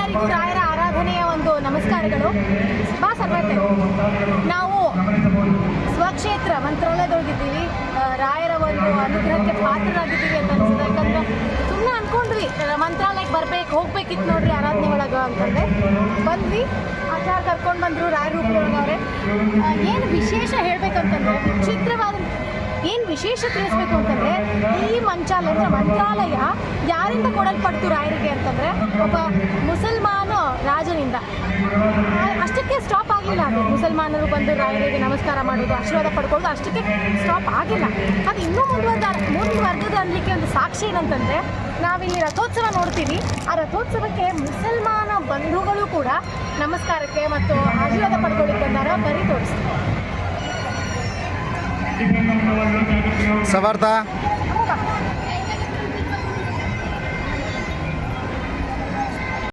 ಎಲ್ಲರಿಗೂ ರಾಯರ ಆರಾಧನೆಯ ಒಂದು ನಮಸ್ಕಾರಗಳು. ಬಾ ಸರ್ವತೆ, ನಾವು ಸ್ವಕ್ಷೇತ್ರ ಮಂತ್ರಾಲಯದೊಳಗಿದ್ದೀವಿ. ರಾಯರ ಒಂದು ಅನುಗ್ರಹಕ್ಕೆ ಪಾತ್ರರಾಗಿದ್ದೀವಿ ಅಂತ ಅನಿಸಿದೆ. ಯಾಕಂದ್ರೆ ಸುಮ್ಮನೆ ಅಂದ್ಕೊಂಡ್ವಿ ಮಂತ್ರಾಲಯಕ್ಕೆ ಹೋಗ್ಬೇಕಿತ್ತು ನೋಡ್ರಿ ಆರಾಧನೆ ಒಳಗೆ ಅಂತಂದರೆ ಬಂದ್ವಿ. ಆಚಾರ ಕರ್ಕೊಂಡು ಬಂದರು, ರಾಯರ ರೂಪದೊಳಗವ್ರೆ. ಏನು ವಿಶೇಷ ಹೇಳಬೇಕಂತಂದರೆ ವಿಚಿತ್ರವಾದ ಏನು ವಿಶೇಷ ತಿಳಿಸ್ಬೇಕು ಅಂತಂದರೆ ಈ ಮಂತ್ರಾಲಯ ಯಾರಿಂದ ಕೊಡಲ್ಪಡ್ತು ರಾಯರಿಗೆ ಅಂತಂದರೆ ಒಬ್ಬ ಮುಸಲ್ಮಾನ ರಾಜನಿಂದ. ಅಷ್ಟಕ್ಕೆ ಸ್ಟಾಪ್ ಆಗಲಿಲ್ಲ. ಅದು ಮುಸಲ್ಮಾನರು ಬಂದು ರಾಯರಿಗೆ ನಮಸ್ಕಾರ ಮಾಡೋದು, ಆಶೀರ್ವಾದ ಪಡ್ಕೊಳ್ಳೋದು ಅಷ್ಟಕ್ಕೆ ಸ್ಟಾಪ್ ಆಗಿಲ್ಲ. ಅದು ಇನ್ನೂ ಮುಂದುವರೆದ ಅನ್ನಲಿಕ್ಕೆ ಒಂದು ಸಾಕ್ಷಿ ಏನಂತಂದರೆ ನಾವಿಲ್ಲಿ ರಥೋತ್ಸವ ನೋಡ್ತೀವಿ. ಆ ರಥೋತ್ಸವಕ್ಕೆ ಮುಸಲ್ಮಾನ ಬಂಧುಗಳು ಕೂಡ ನಮಸ್ಕಾರಕ್ಕೆ ಮತ್ತು ಆಶೀರ್ವಾದ ಪಡ್ಕೊಳ್ಳಿಕ್ಕೆ ಬಂದಾರ. ಬರೀ ತೋರಿಸ್ತೀವಿ. Sabarta.